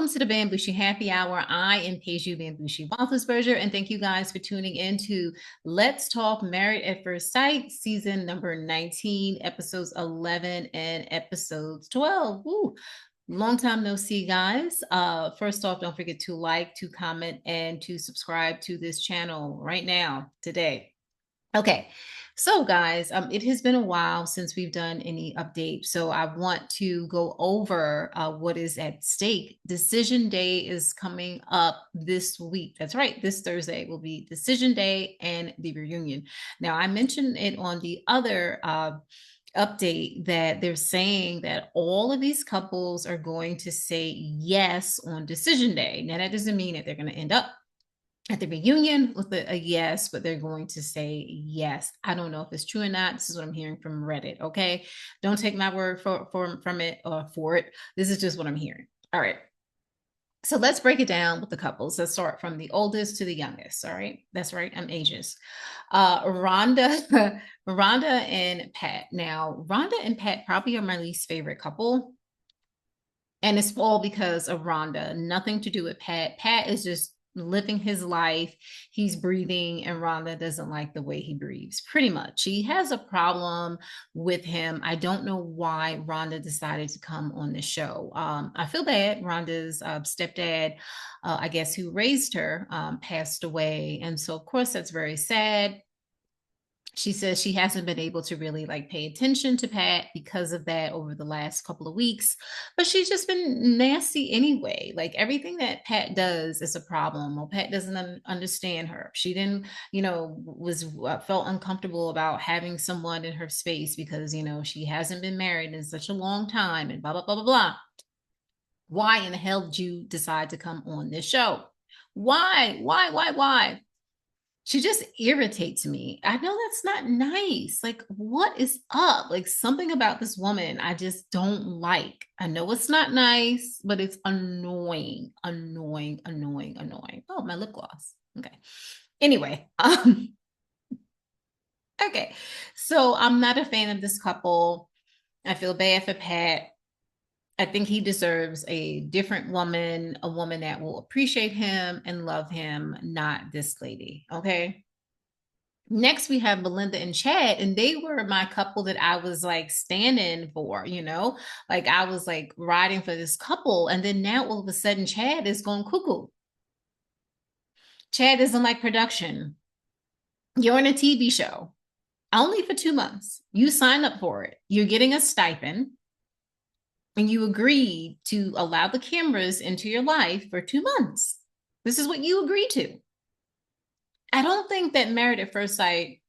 welcome to the Bambushi Happy Hour. I am Peju Bambushi Wafflesberger, and thank you guys for tuning in to Let's Talk Married at First Sight, season number 19, episodes 11 and episodes 12. Woo. Long time no see, guys. First off, don't forget to like, to comment, and to subscribe to this channel right now, today. Okay, so guys, it has been a while since we've done any update, so I want to go over what is at stake. Decision day is coming up this week. That's right, this Thursday will be decision day and the reunion. Now, I mentioned it on the other update that they're saying that all of these couples are going to say yes on decision day. Now, that doesn't mean that they're going to end up at the reunion with a yes, but they're going to say yes. I don't know if it's true or not. This is what I'm hearing from Reddit. Okay, don't take my word from it or for it. This is just what I'm hearing. All right. So let's break it down with the couples. Let's start from the oldest to the youngest. All right. That's right. I'm ages. Rhonda, Rhonda and Pat. Now, Rhonda and Pat probably are my least favorite couple. And it's all because of Rhonda. Nothing to do with Pat. Pat is just living his life. He's breathing, and Rhonda doesn't like the way he breathes. Pretty much. She has a problem with him. I don't know why Rhonda decided to come on the show. I feel bad. Rhonda's stepdad, I guess, who raised her, passed away. And so, of course, that's very sad. She says she hasn't been able to really like pay attention to Pat because of that over the last couple of weeks, but she's just been nasty anyway. Like everything that Pat does is a problem. Well, Pat doesn't understand her. She didn't, was felt uncomfortable about having someone in her space because, she hasn't been married in such a long time and blah, blah, blah, blah, blah. Why in the hell did you decide to come on this show? Why? She just irritates me. I know that's not nice. Like, what is up? Like, something about this woman I just don't like. I know it's not nice, but it's annoying. Oh, my lip gloss. Okay. Anyway, okay. So I'm not a fan of this couple. I feel bad for Pat. I think he deserves a different woman, a woman that will appreciate him and love him, not this lady. Okay. Next, we have Belinda and Chad, and they were my couple that I was like standing for, like I was like riding for this couple. And then now all of a sudden, Chad is going cuckoo. Chad isn't like production. You're in a TV show only for 2 months. You sign up for it, you're getting a stipend. And you agreed to allow the cameras into your life for 2 months. This is what you agreed to. I don't think that Married at First Sight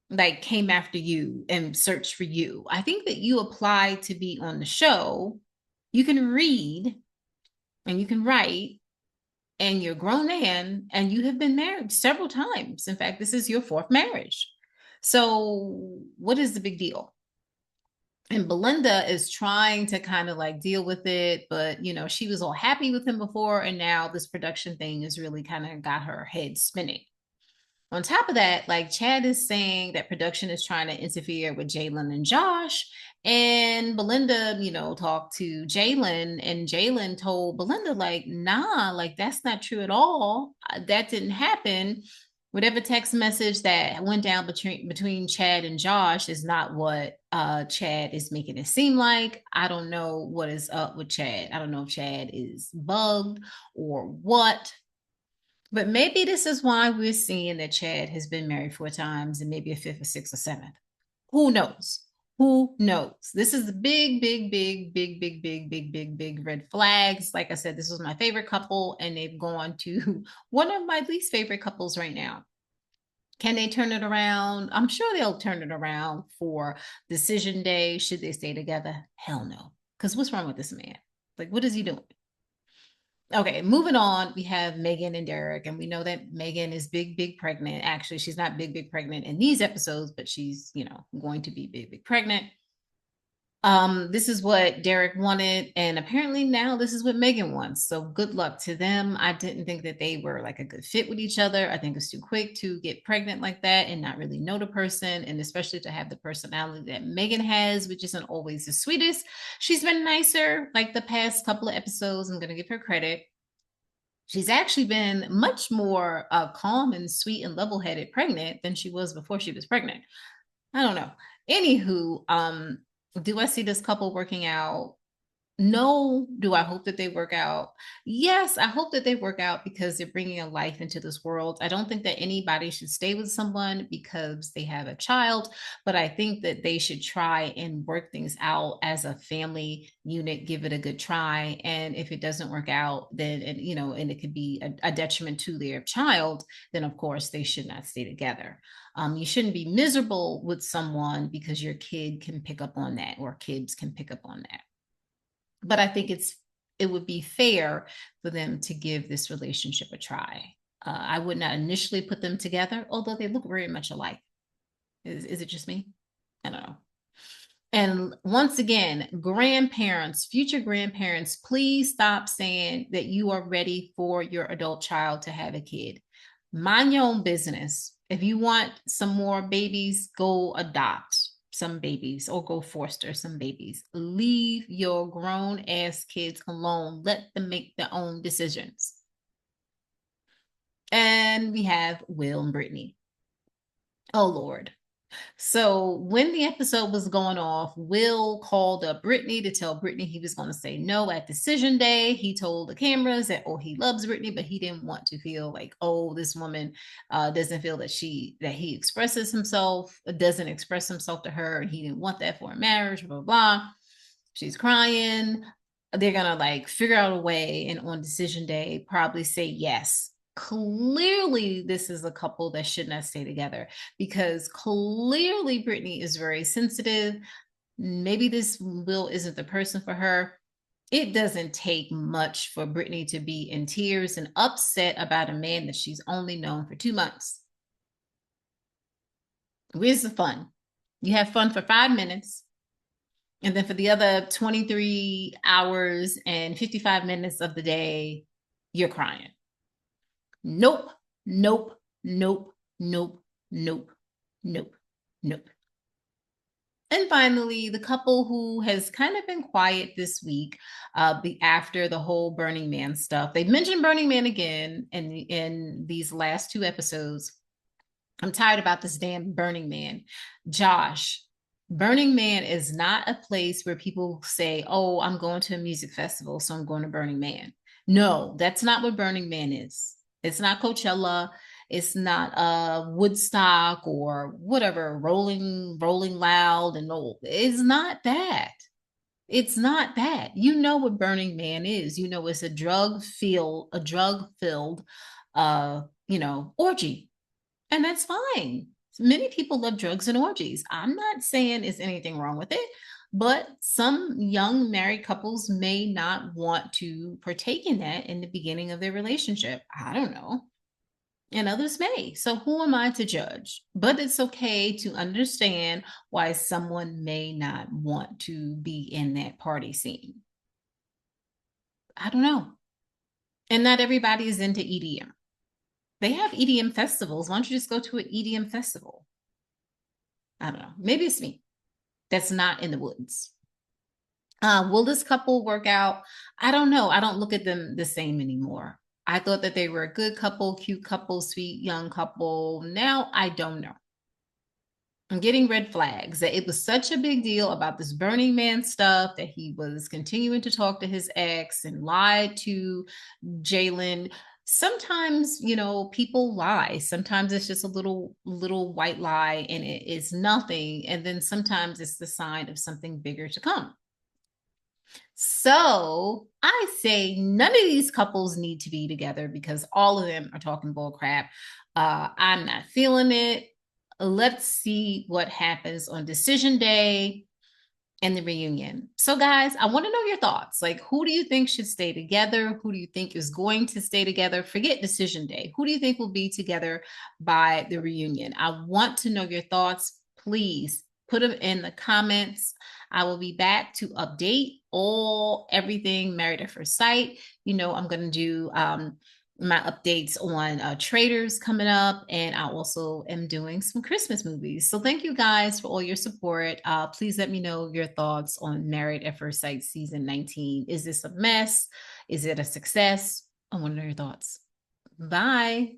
like came after you and searched for you. I think that you applied to be on the show. You can read and you can write, and you're a grown man, and you have been married several times. In fact, this is your 4th marriage. So what is the big deal? And Belinda is trying to kind of like deal with it, but she was all happy with him before, and now this production thing has really kind of got her head spinning. On top of that, like Chad is saying that production is trying to interfere with Jalen and Josh, and Belinda, talked to Jalen, and Jalen told Belinda like, nah, like that's not true at all. That didn't happen. Whatever text message that went down between Chad and Josh is not what Chad is making it seem like. I don't know what is up with Chad. I don't know if Chad is bugged or what. But maybe this is why we're seeing that Chad has been married 4 times and maybe a 5th or 6th or 7th. Who knows? Who knows? This is the big red flags. Like I said, this was my favorite couple, and they've gone to one of my least favorite couples right now. Can they turn it around? I'm sure they'll turn it around for decision day. Should they stay together? Hell no. Because what's wrong with this man? Like, what is he doing? Okay, moving on, we have Megan and Derek, and we know that Megan is big pregnant. Actually, she's not big pregnant in these episodes, but she's, going to be big pregnant. This is what Derek wanted, and apparently now this is what Megan wants. So good luck to them. I didn't think that they were like a good fit with each other. I think it's too quick to get pregnant like that and not really know the person, and especially to have the personality that Megan has, which isn't always the sweetest. She's been nicer like the past couple of episodes. I'm gonna give her credit. She's actually been much more calm and sweet and level-headed pregnant than she was before she was pregnant. I don't know. Anywho, do I see this couple working out? No. Do I hope that they work out? Yes, I hope that they work out because they're bringing a life into this world. I don't think that anybody should stay with someone because they have a child, but I think that they should try and work things out as a family unit, give it a good try. And if it doesn't work out, then, and, you know, and it could be a detriment to their child, then of course they should not stay together. You shouldn't be miserable with someone because your kid can pick up on that or kids can pick up on that. But I think it would be fair for them to give this relationship a try. I would not initially put them together, although they look very much alike. Is it just me? I don't know. And once again, grandparents, future grandparents, please stop saying that you are ready for your adult child to have a kid. Mind your own business. If you want some more babies, go adopt some babies or go foster some babies. Leave your grown ass kids alone. Let them make their own decisions. And we have Will and Brittany. Oh, Lord. So when the episode was going off, Will called up Brittany to tell Brittany he was going to say no at decision day. He told the cameras that, oh, he loves Brittany, but he didn't want to feel like, oh, this woman doesn't feel that he expresses himself, doesn't express himself to her, and he didn't want that for a marriage, blah, blah, blah. She's crying. They're going to like figure out a way, and on decision day, probably say yes. Clearly, this is a couple that should not stay together because clearly Brittany is very sensitive. Maybe this Will isn't the person for her. It doesn't take much for Brittany to be in tears and upset about a man that she's only known for 2 months. Where's the fun? You have fun for 5 minutes, and then for the other 23 hours and 55 minutes of the day, you're crying. Nope, nope, nope, nope, nope, nope, nope. And finally, the couple who has kind of been quiet this week, after the whole Burning Man stuff. They mentioned Burning Man again in these last 2 episodes. I'm tired about this damn Burning Man. Josh, Burning Man is not a place where people say, oh, I'm going to a music festival, so I'm going to Burning Man. No, that's not what Burning Man is. It's not Coachella. It's not Woodstock or whatever, Rolling Loud and old. It's not that. It's not that. You know what Burning Man is. You know it's a drug-filled, orgy. And that's fine. Many people love drugs and orgies. I'm not saying there's anything wrong with it, but some young married couples may not want to partake in that in the beginning of their relationship. I don't know. And others may. So who am I to judge? But it's okay to understand why someone may not want to be in that party scene. I don't know. And not everybody is into EDM. They have EDM festivals. Why don't you just go to an EDM festival? I don't know. Maybe it's me that's not in the woods. Will this couple work out? I don't know. I don't look at them the same anymore. I thought that they were a good couple, cute couple, sweet young couple. Now I don't know. I'm getting red flags that it was such a big deal about this Burning Man stuff that he was continuing to talk to his ex and lied to Jalen. Sometimes, people lie. Sometimes it's just a little white lie and it is nothing. And then sometimes it's the sign of something bigger to come. So I say none of these couples need to be together because all of them are talking bull crap. I'm not feeling it. Let's see what happens on decision day and the reunion. So guys, I want to know your thoughts. Like, who do you think should stay together? Who do you think is going to stay together? Forget decision day. Who do you think will be together by the reunion? I want to know your thoughts. Please put them in the comments. I will be back to update everything Married at First Sight. You know, I'm going to do my updates on Traders coming up, and I also am doing some Christmas movies. So thank you guys for all your support. Please let me know your thoughts on Married at First Sight season 19. Is this a mess? Is it a success? I want to know your thoughts. Bye.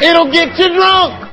It'll get you drunk.